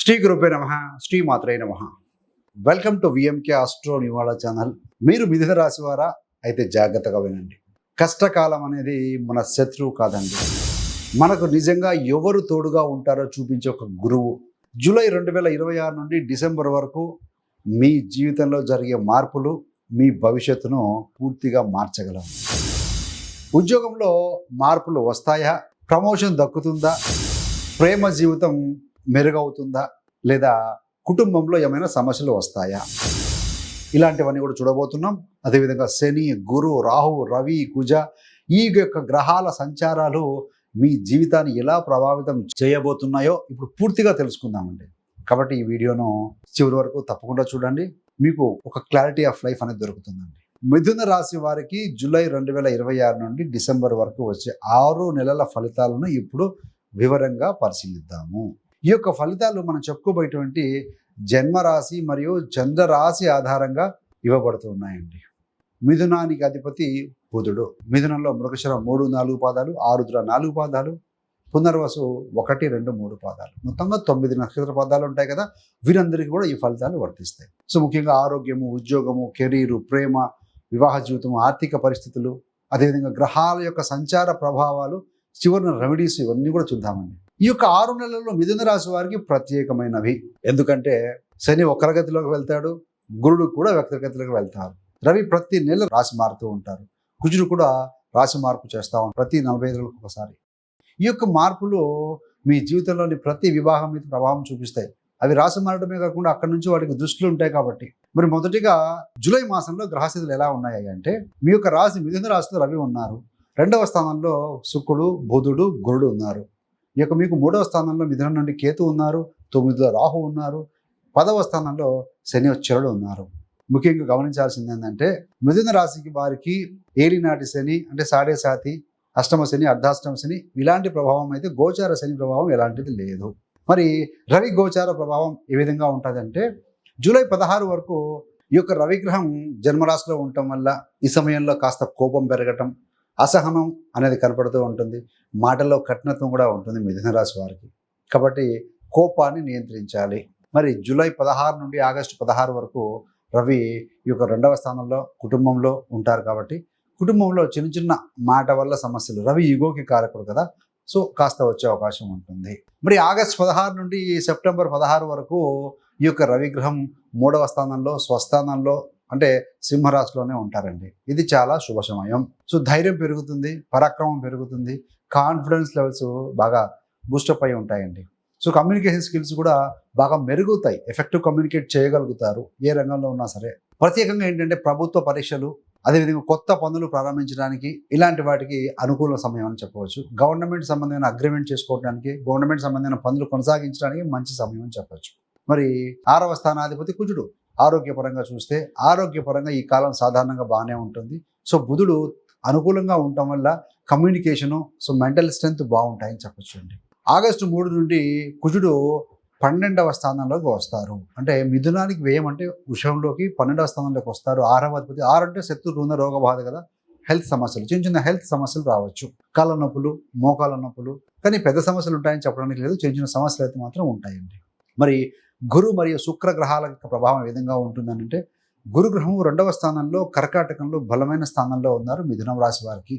శ్రీ గురుపే నమ. శ్రీ మాత్రే నమ. వెల్కమ్ టు విఎంకే ఆస్ట్రో నివాళ ఛానల్. మీరు మిథున రాశి వారా? అయితే జాగ్రత్తగా వినండి. కష్టకాలం అనేది మన శత్రువు కాదండి, మనకు నిజంగా ఎవరు తోడుగా ఉంటారో చూపించే ఒక గురువు. జూలై 2026 నుండి డిసెంబర్ వరకు మీ జీవితంలో జరిగే మార్పులు మీ భవిష్యత్తును పూర్తిగా మార్చగలవు. ఉద్యోగంలో మార్పులు వస్తాయా? ప్రమోషన్ దక్కుతుందా? ప్రేమ జీవితం మెరుగవుతుందా? లేదా కుటుంబంలో ఏమైనా సమస్యలు వస్తాయా? ఇలాంటివన్నీ కూడా చూడబోతున్నాం. అదేవిధంగా శని, గురు, రాహు, రవి, కుజ ఈ యొక్క గ్రహాల సంచారాలు మీ జీవితాన్ని ఎలా ప్రభావితం చేయబోతున్నాయో ఇప్పుడు పూర్తిగా తెలుసుకుందామండి. కాబట్టి ఈ వీడియోను చివరి వరకు తప్పకుండా చూడండి. మీకు ఒక క్లారిటీ ఆఫ్ లైఫ్ అనేది దొరుకుతుందండి. మిథున రాశి వారికి జూలై 2026 నుండి డిసెంబర్ వరకు వచ్చే 6 నెలల ఫలితాలను ఇప్పుడు వివరంగా పరిశీలిద్దాము. ఈ యొక్క ఫలితాలు మనం చెప్పుకోబోయేటువంటి జన్మరాశి మరియు చంద్రరాశి ఆధారంగా ఇవ్వబడుతున్నాయండి. మిథునానికి అధిపతి బుధుడు. మిథునంలో మృగశిర 3, 4 పాదాలు, ఆరుద్ర 4 పాదాలు, పునర్వసు 1, 2, 3 పాదాలు, మొత్తంగా 9 నక్షత్ర పాదాలు ఉంటాయి కదా. వీరందరికీ కూడా ఈ ఫలితాలు వర్తిస్తాయి. సో ముఖ్యంగా ఆరోగ్యము, ఉద్యోగము, కెరీరు, ప్రేమ, వివాహ జీవితం, ఆర్థిక పరిస్థితులు, అదేవిధంగా గ్రహాల యొక్క సంచార ప్రభావాలు, చివరిన రెమెడీస్ ఇవన్నీ కూడా చూద్దామండి. ఈ యొక్క 6 నెలల్లో మిథున రాశి వారికి ప్రత్యేకమైనవి. ఎందుకంటే శని వక్రగతిలోకి వెళ్తాడు, గురుడు కూడా వక్రగతిలోకి వెళ్తారు, రవి ప్రతి నెల రాశి మారుతూ ఉంటారు, కుజుడు కూడా రాశి మార్పు చేస్తూ ఉంటారు ప్రతి 45 రోజులకు ఒకసారి. ఈ యొక్క మార్పులు మీ జీవితంలోని ప్రతి వివాహం మీద ప్రభావం చూపిస్తాయి. అవి రాశి మారడమే కాకుండా అక్కడి నుంచి వాటికి దృష్టిలు ఉంటాయి కాబట్టి. మరి మొదటిగా జూలై మాసంలో గ్రహస్థితులు ఎలా ఉన్నాయి అంటే, మీ యొక్క రాశి మిథున రాశిలో రవి ఉన్నారు, 2వ స్థానంలో శుక్రుడు, బుధుడు, గురుడు ఉన్నారు. ఈ యొక్క మీకు 3వ స్థానంలో మిథునం నుండి కేతు ఉన్నారు, 9లో రాహు ఉన్నారు, 10వ స్థానంలో శని చరుడు ఉన్నారు. ముఖ్యంగా గమనించాల్సింది ఏంటంటే, మిథున రాశికి వారికి ఏలినాటి శని అంటే సాడే సాతి, అష్టమ శని, అర్ధాష్టమ శని ఇలాంటి ప్రభావం అయితే, గోచార శని ప్రభావం ఎలాంటిది లేదు. మరి రవి గోచార ప్రభావం ఏ విధంగా ఉంటుందంటే, జూలై 16 వరకు ఈ యొక్క రవిగ్రహం జన్మరాశిలో ఉండటం వల్ల ఈ సమయంలో కాస్త కోపం పెరగటం, అసహనం అనేది కనపడుతూ ఉంటుంది. మాటల్లో కఠినత్వం కూడా ఉంటుంది మిథున రాశి వారికి. కాబట్టి కోపాన్ని నియంత్రించాలి. మరి జూలై 16 నుండి ఆగస్టు 16 వరకు రవి ఈ యొక్క 2వ స్థానంలో కుటుంబంలో ఉంటారు. కాబట్టి కుటుంబంలో చిన్న చిన్న మాట వల్ల సమస్యలు, రవి ఈగోకి కారకుడు కదా, సో కాస్త వచ్చే అవకాశం ఉంటుంది. మరి ఆగస్టు 16 నుండి సెప్టెంబర్ 16 వరకు ఈ యొక్క రవిగ్రహం 3వ స్థానంలో స్వస్థానంలో అంటే సింహరాశిలోనే ఉంటారండి. ఇది చాలా శుభ సమయం. సో ధైర్యం పెరుగుతుంది, పరాక్రమం పెరుగుతుంది, కాన్ఫిడెన్స్ లెవెల్స్ బాగా బూస్టప్ అయి ఉంటాయండి. సో కమ్యూనికేషన్ స్కిల్స్ కూడా బాగా మెరుగుతాయి, ఎఫెక్టివ్ కమ్యూనికేట్ చేయగలుగుతారు ఏ రంగంలో ఉన్నా సరే. ప్రత్యేకంగా ఏంటంటే ప్రభుత్వ పరీక్షలు, అదేవిధంగా కొత్త పనులు ప్రారంభించడానికి ఇలాంటి వాటికి అనుకూల సమయం అని చెప్పవచ్చు. గవర్నమెంట్ సంబంధమైన అగ్రిమెంట్ చేసుకోవడానికి, గవర్నమెంట్ సంబంధమైన పనులు కొనసాగించడానికి మంచి సమయం అని చెప్పవచ్చు. మరి 6వ స్థానాధిపతి కుజుడు. ఆరోగ్యపరంగా చూస్తే ఆరోగ్యపరంగా ఈ కాలం సాధారణంగా బాగానే ఉంటుంది. సో బుధుడు అనుకూలంగా ఉండటం వల్ల కమ్యూనికేషను, సో మెంటల్ స్ట్రెంగ్త్ బాగుంటాయని చెప్పచ్చు అండి. ఆగస్టు 3 నుండి కుజుడు 12వ స్థానంలోకి వస్తారు. అంటే మిథునానికి వ్యయం అంటే వృషభంలోకి 12వ స్థానంలోకి వస్తారు. 6వ అధిపతి. 6 అంటే శత్రు, రుణ, రోగ బాధ కదా, హెల్త్ సమస్యలు, చిన్న చిన్న హెల్త్ సమస్యలు రావచ్చు, కాళ్ళ నొప్పులు, మోకాళ్ళ నొప్పులు, కానీ పెద్ద సమస్యలు ఉంటాయని చెప్పడానికి లేదు, చిన్న చిన్న సమస్యలు అయితే మాత్రం ఉంటాయండి. మరి గురు మరియు శుక్ర గ్రహాల యొక్క ప్రభావం ఏ విధంగా ఉంటుందంటే, గురుగ్రహం 2వ స్థానంలో కర్కాటకంలో బలమైన స్థానంలో ఉన్నారు మిథునం రాశి వారికి.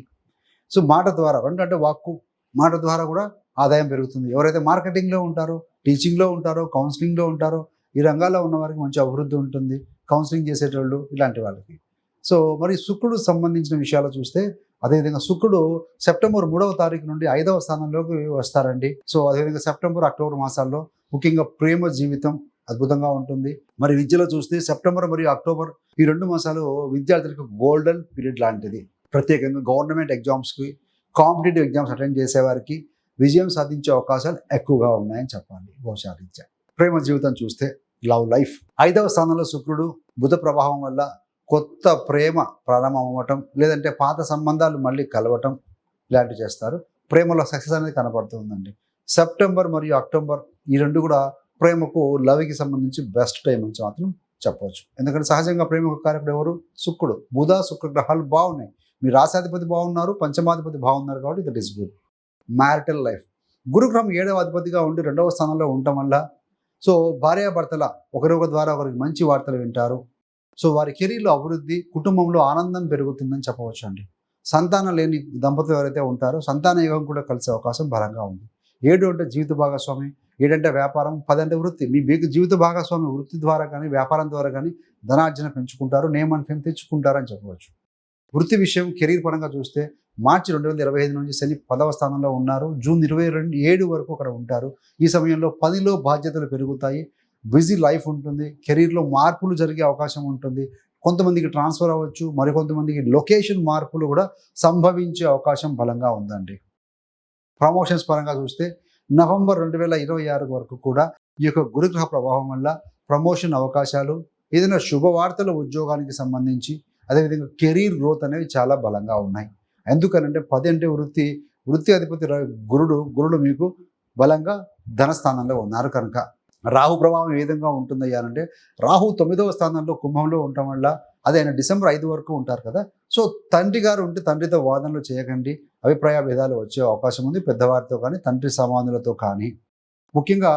సో మాట ద్వారా, అంటే వాక్కు, మాట ద్వారా కూడా ఆదాయం పెరుగుతుంది. ఎవరైతే మార్కెటింగ్లో ఉంటారో, టీచింగ్లో ఉంటారో, కౌన్సిలింగ్లో ఉంటారో, ఈ రంగాల్లో ఉన్న వారికి మంచి అభివృద్ధి ఉంటుంది, కౌన్సిలింగ్ చేసేటోళ్ళు ఇలాంటి వాళ్ళకి. సో మరి శుక్రుడు సంబంధించిన విషయాలు చూస్తే, అదేవిధంగా శుక్రుడు సెప్టెంబర్ 3వ తారీఖు నుండి 5వ స్థానంలోకి వస్తారండి. సో అదేవిధంగా సెప్టెంబర్, అక్టోబర్ మాసాల్లో ముఖ్యంగా ప్రేమ జీవితం అద్భుతంగా ఉంటుంది. మరి విద్యలో చూస్తే సెప్టెంబర్ మరియు అక్టోబర్ ఈ 2 మాసాలు విద్యార్థులకు గోల్డెన్ పీరియడ్ లాంటిది. ప్రత్యేకంగా గవర్నమెంట్ ఎగ్జామ్స్కి, కాంపిటేటివ్ ఎగ్జామ్స్ అటెండ్ చేసేవారికి విజయం సాధించే అవకాశాలు ఎక్కువగా ఉన్నాయని చెప్పాలి గోచారీత్యా. ప్రేమ జీవితం చూస్తే లవ్ లైఫ్ 5వ స్థానంలో శుక్రుడు, బుధ ప్రభావం వల్ల కొత్త ప్రేమ ప్రారంభం అవ్వటం, లేదంటే పాత సంబంధాలు మళ్ళీ కలవటం ఇలాంటివి చేస్తారు. ప్రేమలో సక్సెస్ అనేది కనపడుతుందండి. సెప్టెంబర్ మరియు అక్టోబర్ ఈ 2 కూడా ప్రేమకు, లవ్కి సంబంధించి బెస్ట్ టైం నుంచి మాత్రం చెప్పవచ్చు. ఎందుకంటే సహజంగా ప్రేమకు కారకుడు ఎవరు? శుక్రుడు. బుధ, శుక్ర గ్రహాలు బాగున్నాయి, మీ రాశాధిపతి బాగున్నారు, పంచమాధిపతి బాగున్నారు, కాబట్టి that is good. Marital life. గురుగ్రహం 7వ అధిపతిగా ఉండి 2వ స్థానంలో ఉండటం వల్ల సో భార్యాభర్తల ఒకరొకరి ద్వారా ఒకరికి మంచి వార్తలు వింటారు. సో వారి కెరీర్‌లో అభివృద్ధి, కుటుంబంలో ఆనందం పెరుగుతుందని చెప్పవచ్చు అండి. సంతానం లేని దంపతులు ఎవరైతే ఉంటారో సంతాన యోగం కూడా కలిసే అవకాశం బలంగా ఉంది. 7 అంటే జీవిత భాగస్వామి, 7 అంటే వ్యాపారం, 10 అంటే వృత్తి. మీకు జీవిత భాగస్వామి వృత్తి ద్వారా గానీ, వ్యాపారం ద్వారా గానీ ధనార్జన పెంచుకుంటారు. నేమ్ అండ్ ఫేమ్ తెచ్చుకుంటారని చెప్పవచ్చు. వృత్తి విషయం కెరీర్ పరంగా చూస్తే మార్చి 2025 నుంచి శని 10వ స్థానంలో ఉన్నారు. జూన్ 7 వరకు అక్కడ ఉంటారు. ఈ సమయంలో పనిలో బాధ్యతలు పెరుగుతాయి. బిజీ లైఫ్ ఉంటుంది. కెరీర్‌లో మార్పులు జరిగే అవకాశం ఉంటుంది. కొంతమందికి ట్రాన్స్‌ఫర్ అవ్వచ్చు. మరికొంతమందికి లొకేషన్ మార్పులు కూడా సంభవించే అవకాశం బలంగా ఉందండి. ప్రమోషన్స్ పరంగా చూస్తే నవంబర్ 2026 వరకు కూడా ఈ యొక్క గురుగ్రహ ప్రభావం వల్ల ప్రమోషన్ అవకాశాలు, ఏదైనా శుభవార్తలు ఉద్యోగానికి సంబంధించి, అదేవిధంగా కెరీర్ గ్రోత్ అనేవి చాలా బలంగా ఉన్నాయి. ఎందుకనంటే 10 అంటే వృత్తి, వృత్తి అధిపతి గురుడు మీకు బలంగా ధనస్థానంలో ఉన్నారు కనుక. రాహు ప్రభావం ఏ విధంగా ఉంటుందయ్యా అంటే, రాహు 9వ స్థానంలో కుంభంలో ఉండటం వల్ల, అది ఆయన డిసెంబర్ 5 వరకు ఉంటారు కదా. సో తండ్రి గారు ఉంటే తండ్రితో వాదనలు చేయకండి. అభిప్రాయ భేదాలు వచ్చే అవకాశం ఉంది. పెద్దవారితో కానీ, తండ్రి సమానులతో కానీ. ముఖ్యంగా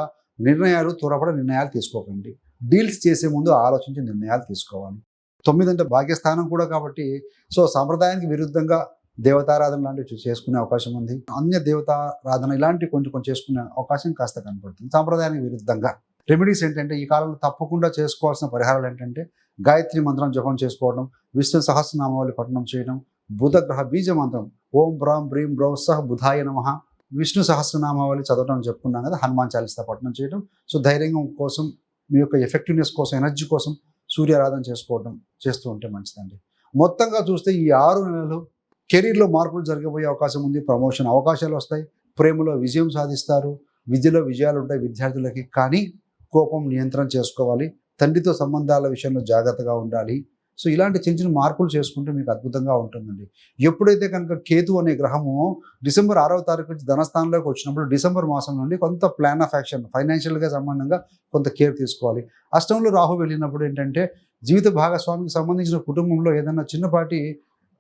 త్వరపడి నిర్ణయాలు తీసుకోకండి. డీల్స్ చేసే ముందు ఆలోచించి నిర్ణయాలు తీసుకోవాలి. 9 అంటే భాగ్యస్థానం కూడా కాబట్టి, సో సాంప్రదాయానికి విరుద్ధంగా దేవతారాధన లాంటివి చేసుకునే అవకాశం ఉంది. అన్య దేవతారాధన ఇలాంటివి కొంచెం చేసుకునే అవకాశం కాస్త కనపడుతుంది. సాంప్రదాయానికి విరుద్ధంగా రెమెడీస్ ఏంటంటే, ఈ కాలంలో తప్పకుండా చేసుకోవాల్సిన పరిహారాలు ఏంటంటే, గాయత్రి మంత్రం జపం చేసుకోవడం, విష్ణు సహస్రనామావళి పఠనం చేయడం, బుధ గ్రహ బీజ మంత్రం ఓం బ్రాం బ్రీం బ్రౌ సహ బుధాయ నమః, విష్ణు సహస్రనామావళి చదవడం చెప్పుకున్నాం కదా, హనుమాన్ చాలీసా పఠనం చేయడం. సో ధైర్యం కోసం, మీ యొక్క ఎఫెక్టివ్నెస్ కోసం, ఎనర్జీ కోసం సూర్యారాధన చేస్తూ ఉంటే మంచిదండి. మొత్తంగా చూస్తే ఈ 6 నెలలు కెరీర్‌లో మార్పులు జరగబోయే అవకాశం ఉంది. ప్రమోషన్ అవకాశాలు వస్తాయి. ప్రేమలో విజయం సాధిస్తారు. విద్యలో విజయాలు ఉంటాయి విద్యార్థులకి. కానీ కోపం నియంత్రణ చేసుకోవాలి. తండ్రితో సంబంధాల విషయంలో జాగ్రత్తగా ఉండాలి. సో ఇలాంటి చిన్న మార్పులు చేసుకుంటే మీకు అద్భుతంగా ఉంటుందండి. ఎప్పుడైతే కనుక కేతు అనే గ్రహము డిసెంబర్ 6వ తారీఖు నుంచి ధనస్థానంలోకి వచ్చినప్పుడు, డిసెంబర్ మాసం నుండి కొంత ప్లాన్ ఆఫ్ యాక్షన్, ఫైనాన్షియల్‌గా సంబంధంగా కొంత కేర్ తీసుకోవాలి. అష్టంలో రాహు వెళ్ళినప్పుడు ఏంటంటే, జీవిత భాగస్వామికి సంబంధించిన కుటుంబంలో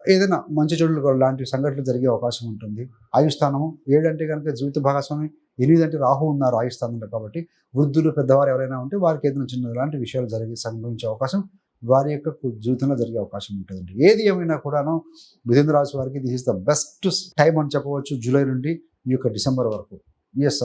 ఏదైనా మంచి చెడులు లాంటి సంఘటనలు జరిగే అవకాశం ఉంటుంది. ఆయుస్థానము 7 అంటే కనుక జీవిత భాగస్వామి, 8 అంటే రాహు ఉన్నారు ఆయుస్థానంలో కాబట్టి, వృద్ధులు పెద్దవారు ఎవరైనా ఉంటే వారికి ఏదైనా ఇలాంటి విషయాలు సంభవించే అవకాశం వారి యొక్క జీవితంలో జరిగే అవకాశం ఉంటుందండి. ఏది ఏమైనా కూడాను మిథున రాశి వారికి this is the best time అని చెప్పవచ్చు. జూలై నుండి ఈ యొక్క డిసెంబర్ వరకు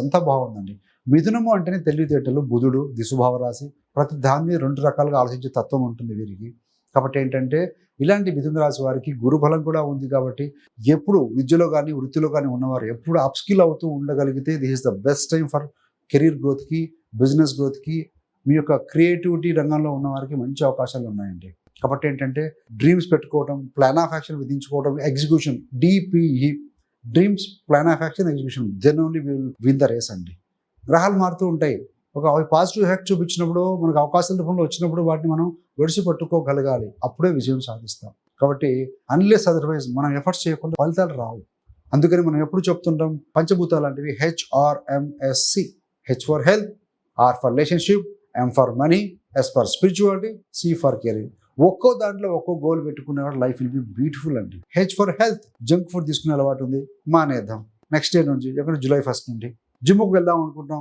అంతా బాగుందండి. మిథునము అంటేనే తెలివితేటలు, బుధుడు దిశుభావ రాశి, ప్రతి దాన్ని 2 రకాలుగా ఆలోచించే తత్వం ఉంటుంది వీరికి. కాబట్టి ఏంటంటే, ఇలాంటి మిథున రాశి వారికి గురుబలం కూడా ఉంది కాబట్టి, ఎప్పుడు విద్యలో కానీ, వృత్తిలో కానీ ఉన్నవారు ఎప్పుడు అప్‌స్కిల్ అవుతూ ఉండగలిగితే this is the best time for career గ్రోత్‌కి, బిజినెస్ గ్రోత్‌కి. మీ యొక్క క్రియేటివిటీ రంగంలో ఉన్నవారికి మంచి అవకాశాలు ఉన్నాయండి. కాబట్టి ఏంటంటే, డ్రీమ్స్ పెట్టుకోవడం, ప్లాన్ ఆఫ్ యాక్షన్ విధించుకోవడం, execution, DPE dreams, plan of action, execution, then only we will win the race అండి. గ్రహాలు మారుతూ ఉంటాయి. అవి పాజిటివ్ ఎఫెక్ట్ చూపించినప్పుడు, మనకు అవకాశాల రూపంలో వచ్చినప్పుడు వాటిని మనం ఒడిసి పట్టుకోగలగాలి. అప్పుడే విజయం సాధిస్తాం. కాబట్టి అన్లెస్ అదర్వైజ్ మనం ఎఫర్ట్స్ చేయకుండా ఫలితాలు రావు. అందుకని మనం ఎప్పుడు చెప్తుంటాం, పంచభూతాలు లాంటివి HRMSC. H for health, R for relationship, M for money, S for spirituality, C for career. ఒక్కో దాంట్లో ఒక్కో గోల్ పెట్టుకునేవాడు లైఫ్ విల్ బి బ్యూటిఫుల్ అండి. H for health, junk food తీసుకునే అలవాటు ఉంది, మానేద్దాం. నెక్స్ట్ డే నుంచి, జూలై 1 నుండి జిమ్కి వెళ్దాం అనుకుంటాం,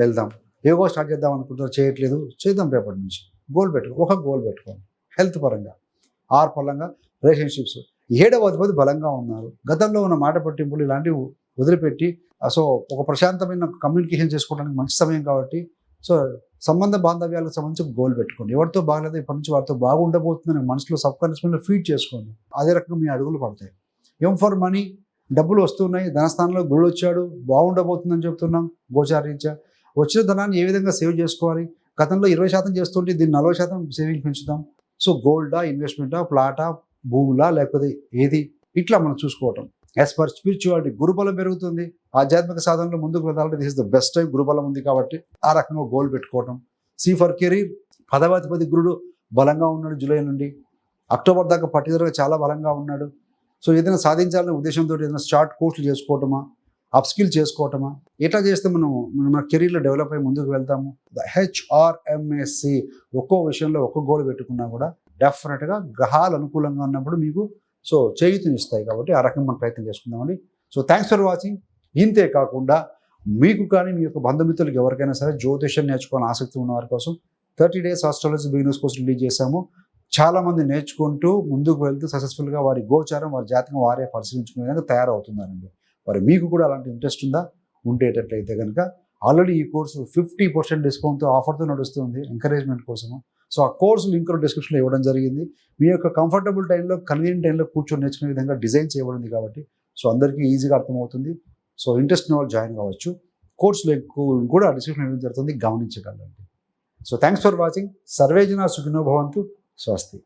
వెళ్దాం. యోగా స్టార్ట్ చేద్దాం అనుకుంటారు, చేయట్లేదు, చేద్దాం రేపటి నుంచి. గోల్ పెట్టుకోండి హెల్త్ పరంగా. 6 పరంగా రిలేషన్షిప్స్. 7వ అధిపతి బలంగా ఉన్నారు. గతంలో ఉన్న మాట పట్టింపులు ఇలాంటివి వదిలిపెట్టి, సో ఒక ప్రశాంతమైన కమ్యూనికేషన్ చేసుకోవడానికి మంచి సమయం కాబట్టి, సో సంబంధ బాంధవ్యాలకు సంబంధించి గోల్ పెట్టుకోండి. ఎవరితో బాగలేదు ఇప్పటి నుంచి వారితో బాగుండబోతుందని మనసులో సబ్కాన్షియస్లో ఫీడ్ చేసుకోండి. అదే రకంగా మీ అడుగులు పడతాయి. M ఫర్ మనీ, డబ్బులు వస్తున్నాయి, ధనస్థానంలో గురుడు వచ్చాడు, బాగుండబోతుందని చెప్తున్నాం గోచారీత్యా. వచ్చిన ధనాన్ని ఏ విధంగా సేవ్ చేసుకోవాలి? గతంలో 20% చేస్తుంటే దీన్ని 40% సేవింగ్ పెంచుదాం. సో గోల్డా, ఇన్వెస్ట్మెంటా, ప్లాటా, భూములా, లేకపోతే ఏది, ఇట్లా మనం చూసుకోవటం. యాజ్ పర్ స్పిరిచువాలిటీ గురుబలం పెరుగుతుంది. ఆధ్యాత్మిక సాధనలో ముందుకు వెళ్ళాలంటే this is the best time. గురుబలం ఉంది కాబట్టి ఆ రకంగా గోల్ పెట్టుకోవటం. C ఫర్ కెరీర్, 10వ అధిపతి గురుడు బలంగా ఉన్నాడు. జూలై నుండి అక్టోబర్ దాకా పర్టికులర్గా చాలా బలంగా ఉన్నాడు. సో ఏదైనా సాధించాలనే ఉద్దేశంతో ఏదైనా షార్ట్ కోర్సులు చేసుకోవటమా, అప్‌స్కిల్ చేసుకోవటమా, ఎట్లా చేస్తే మనం మన కెరీర్లో డెవలప్ అయ్యి ముందుకు వెళ్తాము. HRMSC ఒక్కో విషయంలో ఒక్కో గోల్ పెట్టుకున్నా కూడా డెఫినెట్గా గ్రహాలు అనుకూలంగా ఉన్నప్పుడు మీకు సో చేయూతనిస్తాయి. కాబట్టి ఆ రకంగా మనం ప్రయత్నం చేసుకుందామండి. So thanks for watching. ఇంతే కాకుండా మీకు కానీ మీ యొక్క బంధుమిత్రులకు ఎవరికైనా సరే జ్యోతిష్యం నేర్చుకోవాలని ఆసక్తి ఉన్న వారి కోసం 30 days astrology beginners course release చేశాము. చాలామంది నేర్చుకుంటూ ముందుకు వెళ్తూ సక్సెస్ఫుల్గా వారి గోచారం, వారి జాతకం వారే పరిశీలించుకునే విధంగా తయారవుతున్నారండి. మరి మీకు కూడా అలాంటి ఇంట్రెస్ట్ ఉందా? ఉండేటట్లయితే కనుక ఆల్రెడీ ఈ కోర్సు 50% డిస్కౌంట్తో ఆఫర్తో నడుస్తుంది ఎంకరేజ్మెంట్ కోసము. సో ఆ కోర్సు లింక్ డిస్క్రిప్షన్లో ఇవ్వడం జరిగింది. మీ యొక్క కంఫర్టబుల్ టైంలో, కన్వీనియంట్ టైంలో కూర్చొని నేర్చుకునే విధంగా డిజైన్ చేయబడింది కాబట్టి సో అందరికీ ఈజీగా అర్థమవుతుంది. సో ఇంట్రెస్ట్ ఉన్న వాళ్ళు జాయిన్ కావచ్చు. కోర్సు లింక్ కూడా డిస్క్రిప్షన్ ఇవ్వడం జరుగుతుంది, గమనించగలండి. So thanks for watching. సర్వే జనా సుఖినో భవంతు. స్వస్తి.